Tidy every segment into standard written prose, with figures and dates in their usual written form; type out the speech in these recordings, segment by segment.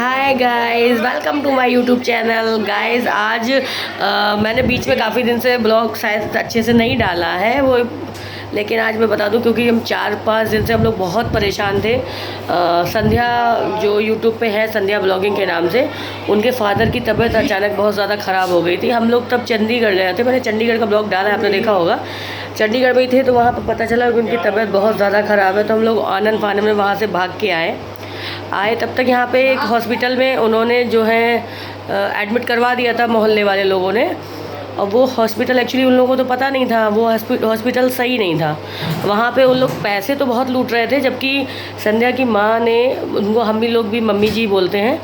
Hi guys, welcome to my YouTube channel. Guys आज मैंने बीच में काफ़ी दिन से ब्लॉग शायद अच्छे से नहीं डाला है वो, लेकिन आज मैं बता दूं क्योंकि हम 4-5 दिन से हम लोग बहुत परेशान थे। संध्या जो यूट्यूब पे है, संध्या ब्लॉगिंग के नाम से, उनके फादर की तबीयत अचानक बहुत ज़्यादा ख़राब हो गई थी। हम लोग तब चंडीगढ़ गए थे, मैंने चंडीगढ़ का ब्लॉग डाला है, आपने देखा होगा। चंडीगढ़ में ही थे तो वहाँ पर पता चला कि उनकी तबीयत बहुत ज़्यादा ख़राब है, तो हम लोग आनन फानन में वहाँ से भाग के आए। तब तक यहाँ पे एक हॉस्पिटल में उन्होंने जो है एडमिट करवा दिया था मोहल्ले वाले लोगों ने। और वो हॉस्पिटल एक्चुअली उन लोगों को तो पता नहीं था, वो हॉस्पिटल सही नहीं था। वहाँ पे उन लोग पैसे तो बहुत लूट रहे थे, जबकि संध्या की माँ ने उनको, हम भी लोग भी मम्मी जी बोलते हैं,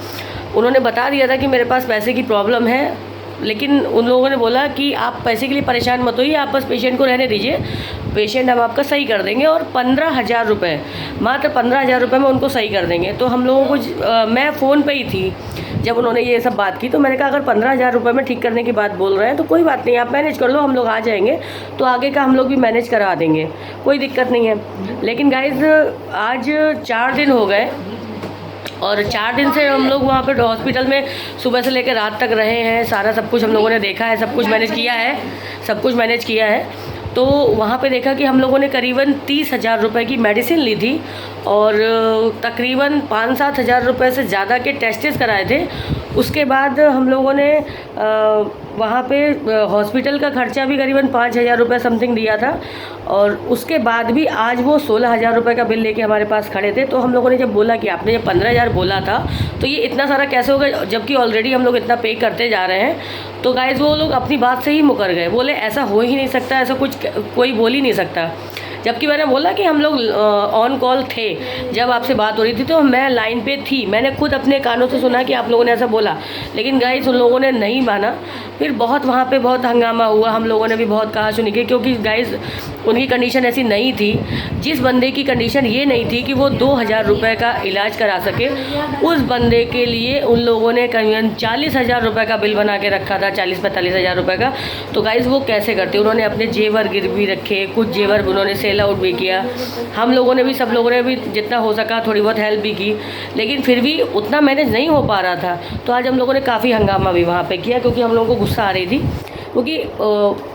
उन्होंने बता दिया था कि मेरे पास पैसे की प्रॉब्लम है। लेकिन उन लोगों ने बोला कि आप पैसे के लिए परेशान मत होइए, आप बस पेशेंट को रहने दीजिए, पेशेंट हम आपका सही कर देंगे। और 15,000 रुपये, मात्र 15,000 रुपये में उनको सही कर देंगे। तो हम लोगों को मैं फ़ोन पे ही थी जब उन्होंने ये सब बात की, तो मैंने कहा अगर 15,000 रुपये में ठीक करने की बात बोल रहे हैं तो कोई बात नहीं, आप मैनेज कर लो, हम लोग आ जाएंगे, तो आगे का हम लोग भी मैनेज करा देंगे, कोई दिक्कत नहीं है। लेकिन गाइज़ आज 4 दिन हो गए और 4 दिन से हम लोग वहाँ पे हॉस्पिटल में सुबह से लेकर रात तक रहे हैं। सारा सब कुछ हम लोगों ने देखा है, सब कुछ मैनेज किया है। तो वहाँ पे देखा कि हम लोगों ने करीबन 30,000 रुपये की मेडिसिन ली थी और तकरीबन 5-7 हज़ार रुपये से ज़्यादा के टेस्टेस कराए थे। उसके बाद हम लोगों ने वहाँ पे हॉस्पिटल का खर्चा भी करीबन 5,000 रुपये समथिंग दिया था। और उसके बाद भी आज वो 16,000 रुपये का बिल लेके हमारे पास खड़े थे। तो हम लोगों ने जब बोला कि आपने जब 15,000 बोला था तो ये इतना सारा कैसे हो गया, जबकि ऑलरेडी हम लोग इतना पे करते जा रहे हैं। तो गाइज़ वो लोग अपनी बात से ही मुकर गए, बोले ऐसा हो ही नहीं सकता, ऐसा कुछ कोई बोल ही नहीं सकता। जबकि मैंने बोला कि हम लोग ऑन कॉल थे, जब आपसे बात हो रही थी तो मैं लाइन पे थी, मैंने खुद अपने कानों से सुना कि आप लोगों ने ऐसा बोला। लेकिन गाइस उन लोगों ने नहीं माना। फिर बहुत वहाँ पे बहुत हंगामा हुआ, हम लोगों ने भी बहुत कहा सुनी की, क्योंकि गाइस उनकी कंडीशन ऐसी नहीं थी। जिस बंदे की कंडीशन ये नहीं थी कि वो 2,000 रुपये का इलाज करा सके, उस बंदे के लिए उन लोगों ने करीबन 40,000 रुपये का बिल बना के रखा था, 40-45 हज़ार रुपये का। तो गाइस वो कैसे करते, उन्होंने अपने जेवर गिरवी रखे, कुछ जेवर उन्होंने सेल आउट भी किया। हम लोगों ने भी, सब लोगों ने भी जितना हो सका थोड़ी बहुत हेल्प भी की, लेकिन फिर भी उतना मैनेज नहीं हो पा रहा था। तो आज हम लोगों ने काफ़ी हंगामा भी वहाँ पे किया, क्योंकि हम लोगों को गुस्सा आ रही थी। क्योंकि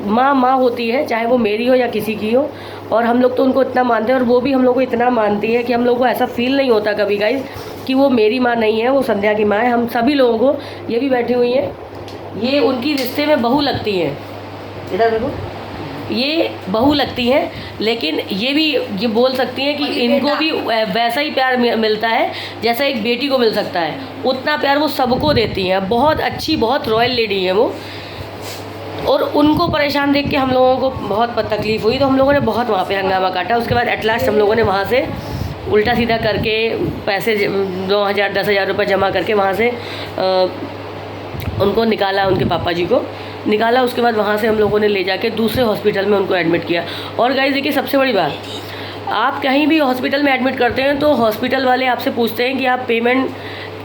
माँ होती है, चाहे वो मेरी हो या किसी की हो, और हम लोग तो उनको इतना मानते हैं और वो भी हम लोग को इतना मानती है कि हम लोग को ऐसा फील नहीं होता कभी गाइस कि वो मेरी माँ नहीं है, वो संध्या की माँ है। हम सभी लोगों को, ये भी बैठी हुई है, ये उनकी रिश्ते में बहू लगती है, इधर देखो, ये बहू लगती हैं, लेकिन ये बोल सकती हैं कि इनको भी वैसा ही प्यार मिलता है जैसा एक बेटी को मिल सकता है, उतना प्यार वो सबको देती हैं। बहुत अच्छी, बहुत रॉयल लेडी है वो। और उनको परेशान देख के हम लोगों को बहुत तकलीफ़ हुई, तो हम लोगों ने बहुत वहाँ पे हंगामा काटा। उसके बाद एट लास्ट हम लोगों ने वहाँ से उल्टा सीधा करके पैसे 9,000-10,000 रुपये जमा करके वहाँ से उनको निकाला, उनके पापा जी को निकाला। उसके बाद वहाँ से हम लोगों ने ले जाके दूसरे हॉस्पिटल में उनको एडमिट किया। और गाइस देखिए, सबसे बड़ी बात, आप कहीं भी हॉस्पिटल में एडमिट करते हैं तो हॉस्पिटल वाले आपसे पूछते हैं कि आप पेमेंट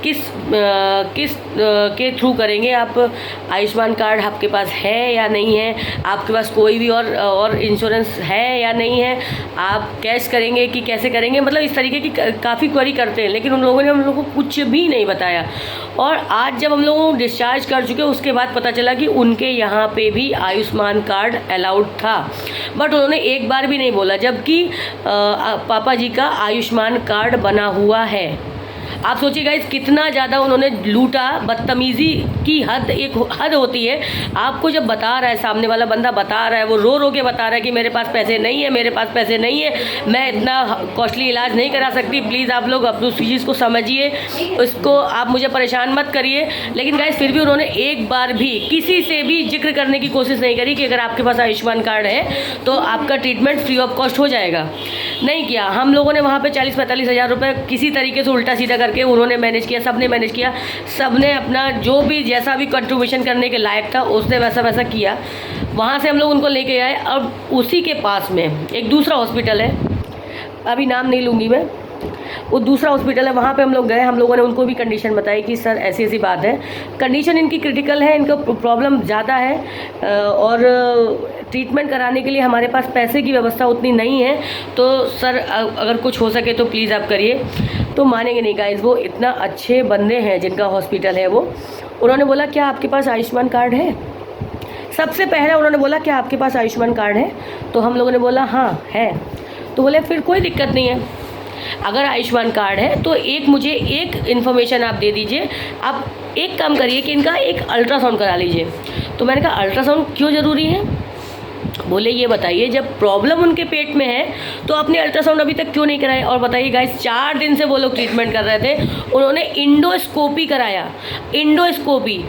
किस के थ्रू करेंगे, आप आयुष्मान कार्ड आपके पास है या नहीं है, आपके पास कोई भी और इंश्योरेंस है या नहीं है, आप कैश करेंगे कि कैसे करेंगे, मतलब इस तरीके की काफ़ी क्वेरी करते हैं। लेकिन उन लोगों ने हम लोगों को कुछ भी नहीं बताया। और आज जब हम लोगों को डिस्चार्ज कर चुके, उसके बाद पता चला कि उनके यहाँ पे भी आयुष्मान कार्ड अलाउड था, बट उन्होंने एक बार भी नहीं बोला, जबकि पापा जी का आयुष्मान कार्ड बना हुआ है। आप सोचिए गाइस, कितना ज़्यादा उन्होंने लूटा। बदतमीज़ी की हद, एक हद होती है। आपको जब बता रहा है, सामने वाला बंदा बता रहा है, वो रो के बता रहा है कि मेरे पास पैसे नहीं है, मेरे पास पैसे नहीं है, मैं इतना कॉस्टली इलाज नहीं करा सकती, प्लीज़ आप लोग अपनी चीज़ को समझिए, उसको आप मुझे परेशान मत करिए। लेकिन गाइस फिर भी उन्होंने एक बार भी किसी से भी जिक्र करने की कोशिश नहीं करी कि अगर आपके पास आयुष्मान कार्ड है तो आपका ट्रीटमेंट फ्री ऑफ कॉस्ट हो जाएगा। नहीं किया। हम लोगों ने वहाँ पे 40-45 हज़ार रुपये किसी तरीके से उल्टा सीधा करके उन्होंने मैनेज किया, सबने मैनेज किया, सबने अपना जो भी जैसा भी कंट्रीब्यूशन करने के लायक था उसने वैसा किया। वहाँ से हम लोग उनको लेके आए। अब उसी के पास में एक दूसरा हॉस्पिटल है, अभी नाम नहीं लूँगी मैं, वो दूसरा हॉस्पिटल है, वहाँ पे हम लोग गए। हम लोगों ने उनको भी कंडीशन बताई कि सर ऐसी ऐसी बात है, कंडीशन इनकी क्रिटिकल है, इनका प्रॉब्लम ज़्यादा है और ट्रीटमेंट कराने के लिए हमारे पास पैसे की व्यवस्था उतनी नहीं है, तो सर अगर कुछ हो सके तो प्लीज़ आप करिए। तो मानेंगे नहीं गाइस, वो इतना अच्छे बंदे हैं जिनका हॉस्पिटल है वो। उन्होंने बोला क्या आपके पास आयुष्मान कार्ड है? सबसे पहले उन्होंने बोला क्या आपके पास आयुष्मान कार्ड है? तो हम लोगों ने बोला हाँ है। तो बोले फिर कोई दिक्कत नहीं है, अगर आयुष्मान कार्ड है तो मुझे एक इन्फॉर्मेशन आप दे दीजिए, आप एक काम करिए कि इनका एक अल्ट्रासाउंड करा लीजिए। तो मैंने कहा अल्ट्रासाउंड क्यों ज़रूरी है? बोले ये बताइए, जब प्रॉब्लम उनके पेट में है तो आपने अल्ट्रासाउंड अभी तक क्यों नहीं कराया? और बताइए गाइस, 4 दिन से वो लोग ट्रीटमेंट कर रहे थे। उन्होंने इंडोस्कोपी कराया, इंडोस्कोपी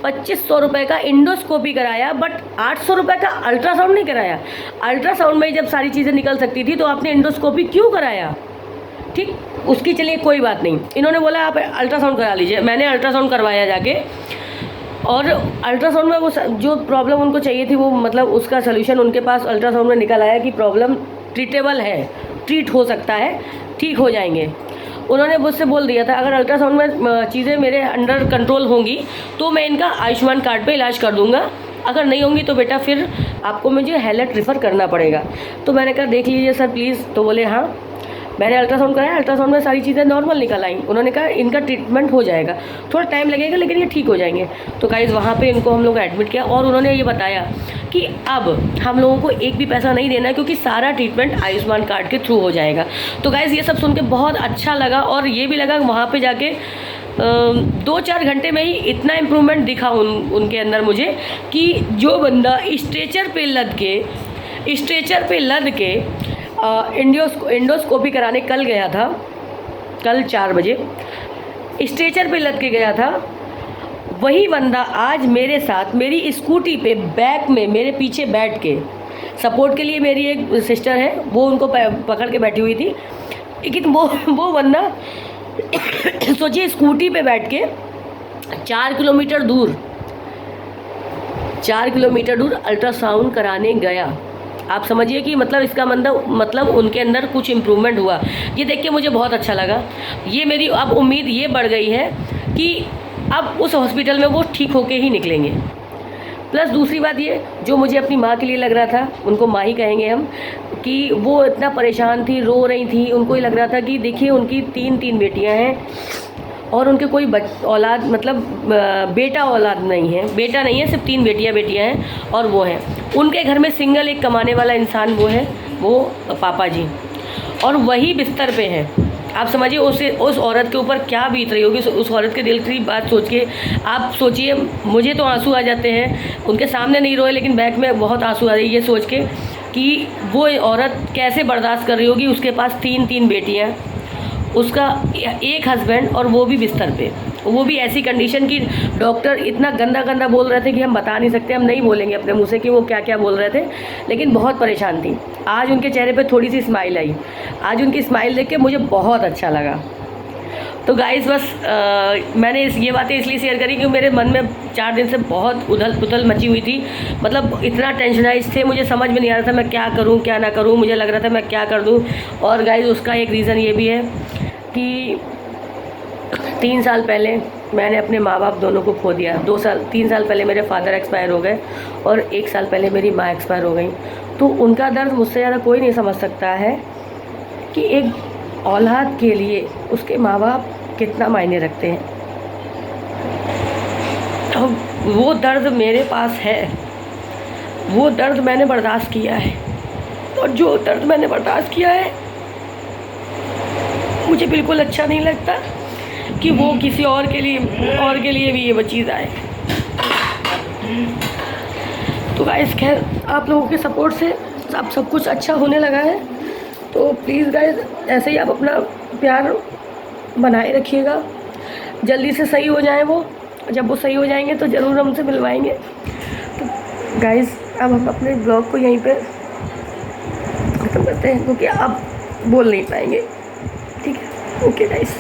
2500 रुपये का इंडोस्कोपी कराया, बट 800 रुपये का अल्ट्रासाउंड नहीं कराया। अल्ट्रासाउंड में जब सारी चीज़ें निकल सकती थी तो आपने इंडोस्कोपी क्यों कराया? ठीक, उसकी चलिए कोई बात नहीं। इन्होंने बोला आप अल्ट्रासाउंड करा लीजिए। मैंने अल्ट्रासाउंड करवाया जाके, और अल्ट्रासाउंड में वो जो प्रॉब्लम उनको चाहिए थी वो मतलब उसका सलूशन उनके पास अल्ट्रासाउंड में निकल आया कि प्रॉब्लम ट्रीटेबल है, ट्रीट हो सकता है, ठीक हो जाएंगे। उन्होंने मुझसे बोल दिया था अगर अल्ट्रासाउंड में चीज़ें मेरे अंडर कंट्रोल होंगी तो मैं इनका आयुष्मान कार्ड पे इलाज कर दूंगा, अगर नहीं होंगी तो बेटा फिर आपको मुझे हैलट रेफ़र करना पड़ेगा। तो मैंने कहा देख लीजिए सर प्लीज़। तो बोले हाँ। मैंने अल्ट्रासाउंड कराया, अल्ट्रासाउंड में सारी चीज़ें नॉर्मल निकल आई। उन्होंने कहा इनका ट्रीटमेंट हो जाएगा, थोड़ा टाइम लगेगा लेकिन ये ठीक हो जाएंगे। तो गाइज़ वहाँ पे इनको हम लोग एडमिट किया और उन्होंने ये बताया कि अब हम लोगों को एक भी पैसा नहीं देना है क्योंकि सारा ट्रीटमेंट आयुष्मान कार्ड के थ्रू हो जाएगा। तो गाइज़ ये सब सुन के बहुत अच्छा लगा, और ये भी लगा वहाँ पर जाके 2-4 घंटे में ही इतना इम्प्रूवमेंट दिखा उनके अंदर मुझे कि जो बंदा स्ट्रेचर पे लद के इंडोस्कोपी कराने कल गया था, कल 4 बजे स्ट्रेचर पे लद के गया था, वही बंदा आज मेरे साथ मेरी स्कूटी पे बैक में मेरे पीछे बैठ के, सपोर्ट के लिए मेरी एक सिस्टर है वो उनको पकड़ के बैठी हुई थी, लेकिन वो बंदा सोचिए स्कूटी पे बैठ के 4 किलोमीटर दूर अल्ट्रासाउंड कराने गया। आप समझिए कि मतलब इसका मतलब उनके अंदर कुछ इम्प्रूवमेंट हुआ। ये देख के मुझे बहुत अच्छा लगा। ये मेरी अब उम्मीद ये बढ़ गई है कि अब उस हॉस्पिटल में वो ठीक होके ही निकलेंगे। प्लस दूसरी बात ये, जो मुझे अपनी माँ के लिए लग रहा था, उनको माँ ही कहेंगे हम, कि वो इतना परेशान थी, रो रही थी, उनको ही लग रहा था कि देखिए उनकी 3 बेटियाँ हैं और उनके कोई औलाद मतलब बेटा औलाद नहीं है, बेटा नहीं है, सिर्फ 3 बेटियां हैं और वो हैं उनके घर में सिंगल एक कमाने वाला इंसान वो पापा जी, और वही बिस्तर पे है। आप समझिए उस औरत के ऊपर क्या बीत रही होगी। उस औरत के दिल की बात सोच के आप सोचिए, मुझे तो आंसू आ जाते हैं, उनके सामने नहीं रोए लेकिन बैक में बहुत आंसू आ रही है ये सोच के कि वो औरत कैसे बर्दाश्त कर रही होगी। उसके पास 3 बेटियाँ, उसका एक हस्बैंड, और वो भी बिस्तर पे, वो भी ऐसी कंडीशन की डॉक्टर इतना गंदा बोल रहे थे कि हम बता नहीं सकते, हम नहीं बोलेंगे अपने मुंह से कि वो क्या क्या बोल रहे थे, लेकिन बहुत परेशान थी। आज उनके चेहरे पे थोड़ी सी स्माइल आई, आज उनकी स्माइल देख के मुझे बहुत अच्छा लगा। तो गाइस बस मैंने ये बातें इसलिए शेयर करी क्योंकि मेरे मन में 4 दिन से बहुत उथल पुथल मची हुई थी, मतलब इतना टेंशनाइज थे, मुझे समझ में नहीं आ रहा था मैं क्या करूं क्या ना करूं, मुझे लग रहा था मैं क्या कर दूं। और गाइस उसका एक रीज़न ये भी है कि 3 साल पहले मैंने अपने माँ बाप दोनों को खो दिया। 3 साल पहले मेरे फादर एक्सपायर हो गए और 1 साल पहले मेरी माँ एक्सपायर हो गई। तो उनका दर्द मुझसे ज़्यादा कोई नहीं समझ सकता है कि एक औलाद के लिए उसके माँ बाप कितना मायने रखते हैं। तो वो दर्द मेरे पास है, वो दर्द मैंने बर्दाश्त किया है, और जो दर्द मैंने बर्दाश्त किया है मुझे बिल्कुल अच्छा नहीं लगता कि वो किसी और के लिए भी ये चीज़ आए। तो गाइस खैर आप लोगों के सपोर्ट से अब सब कुछ अच्छा होने लगा है। तो प्लीज़ गाइस ऐसे ही आप अपना प्यार बनाए रखिएगा, जल्दी से सही हो जाए वो। जब वो सही हो जाएंगे तो ज़रूर हमसे मिलवाएंगे। तो गाइस अब हम अपने ब्लॉग को यहीं पे खत्म करते हैं क्योंकि आप बोल नहीं पाएंगे। ठीक है, ओके गाइस।